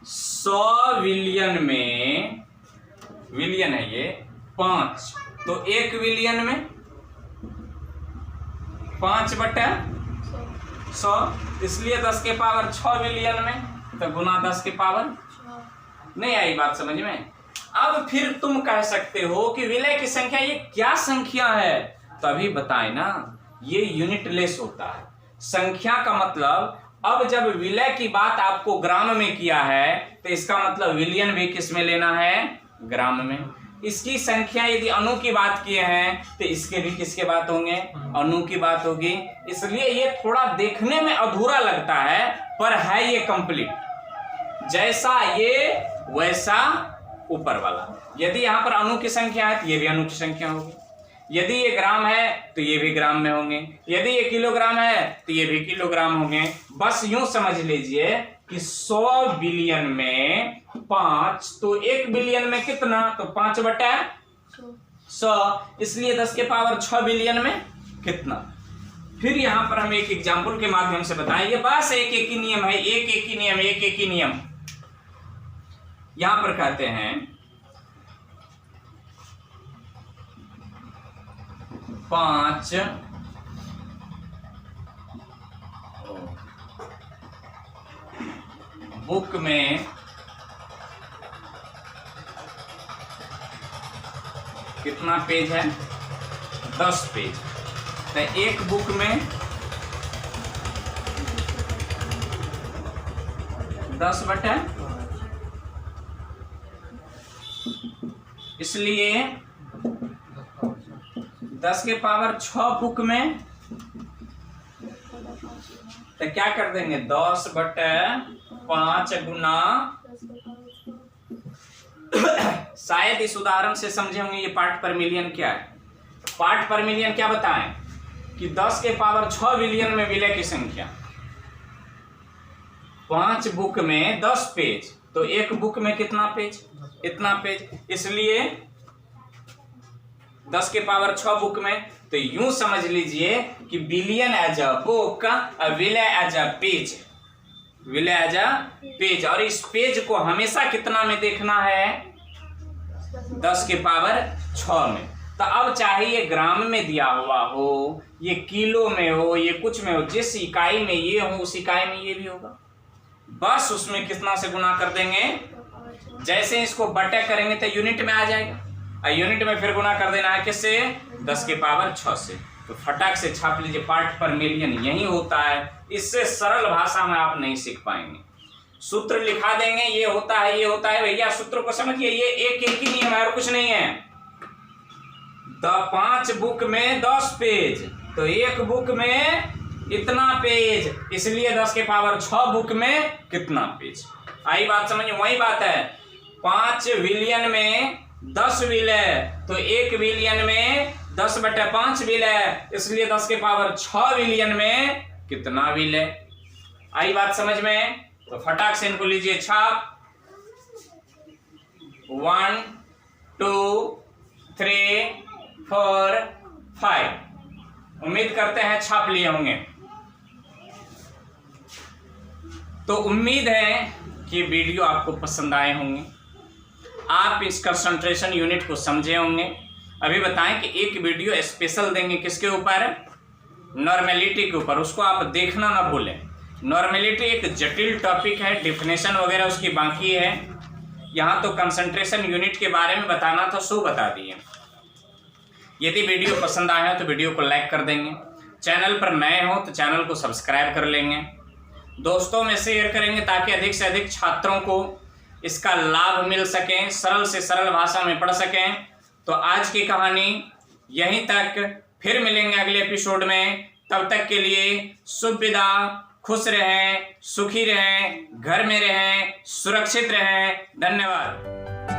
100 विलियन में, विलियन है ये 5, तो 1 विलियन में 5 बटा 100, इसलिए 10 के पावर 6 विलियन में, तो गुना 10 के पावर। नहीं आई बात समझ में? अब फिर तुम कह सकते हो कि विलय की संख्या ये क्या संख्या है? तभी बताए ना, ये यूनिट लेस होता है। संख्या का मतलब, अब जब विलय की बात आपको ग्राम में किया है तो इसका मतलब विलियन भी किस में लेना है? ग्राम में। इसकी संख्या यदि अणु की बात किए हैं तो इसके भी किसके बात होंगे? अणु की बात होगी। इसलिए ये थोड़ा देखने में अधूरा लगता है, पर है ये कंप्लीट। जैसा ये वैसा ऊपर वाला। यदि यहाँ पर अणु की संख्या है तो ये भी अणु की संख्या होगी। यदि ये ग्राम है तो ये भी ग्राम में होंगे। यदि ये किलोग्राम है तो ये भी किलोग्राम होंगे। बस यूं समझ लीजिए कि 100 बिलियन में 5, तो 1 बिलियन में कितना? तो 5 बटा 100, इसलिए 10 के पावर 6 बिलियन में कितना? फिर यहां पर हम एक एग्जाम्पल के माध्यम से बताएंगे। बस एक ही नियम है, एक ही नियम, एक ही नियम। यहां पर कहते हैं 5 बुक में कितना पेज है? 10 पेज। तो एक बुक में 10 बटा, इसलिए 10 के पावर 6 बुक में, तो क्या कर देंगे? 10 बटे 5 गुना। शायद इस उदाहरण से समझे होंगे ये पार्ट पर मिलियन क्या है। पार्ट पर मिलियन क्या बताएं कि 10 के पावर 6 बिलियन में विलय की संख्या। 5 बुक में 10 पेज, तो एक बुक में कितना पेज? इतना पेज। इसलिए 10 के पावर 6 बुक में। तो यूं समझ लीजिए कि billion as a book, while as a page, while as a page. और इस पेज को हमेशा कितना में देखना है? 10 के पावर 6 में। तो अब चाहे ये ग्राम में दिया हुआ हो, ये किलो में हो, ये कुछ में हो, जिस इकाई में ये हो उस इकाई में ये भी होगा, बस उसमें कितना से गुना कर देंगे। जैसे इसको बटे करेंगे तो यूनिट में आ जाएगा, और यूनिट में फिर गुना कर देना है किससे? 10 के पावर 6 से। तो फटाक से छाप लीजिए, पार्ट पर मिलियन यही होता है। इससे सरल भाषा में आप नहीं सीख पाएंगे। सूत्र लिखा देंगे, ये होता है, ये होता है, भैया सूत्र को समझिए, ये एक ही नियम है और कुछ नहीं है। 5 बुक में 10 पेज, तो एक बुक में इतना पेज, इसलिए 10 के पावर 6 बुक में कितना पेज। आई बात समझ? वही बात है, 5 विलियन में 10 विलय, तो 1 विलियन में 10/5 विलय, इसलिए 10 के पावर 6 विलियन में कितना विलय। आई बात समझ में? तो फटाक से इनको लीजिए छाप। 1 2 3 4 5। उम्मीद करते हैं छाप लिए होंगे। तो उम्मीद है कि वीडियो आपको पसंद आए होंगे, आप इस कंसंट्रेशन यूनिट को समझे होंगे। अभी बताएं कि एक वीडियो स्पेशल देंगे किसके ऊपर? नॉर्मेलिटी के ऊपर। उसको आप देखना ना भूलें। नॉर्मेलिटी एक जटिल टॉपिक है, डिफिनेशन वगैरह उसकी बाकी है। यहाँ तो कंसंट्रेशन यूनिट के बारे में बताना था, सो बता दिए। यदि वीडियो पसंद आया हो तो वीडियो को लाइक कर देंगे, चैनल पर नए हो तो चैनल को सब्सक्राइब कर लेंगे, दोस्तों में शेयर करेंगे ताकि अधिक से अधिक छात्रों को इसका लाभ मिल सके, सरल से सरल भाषा में पढ़ सकें। तो आज की कहानी यहीं तक, फिर मिलेंगे अगले एपिसोड में। तब तक के लिए शुभ विदा, खुश रहें, सुखी रहें, घर में रहें, सुरक्षित रहें। धन्यवाद।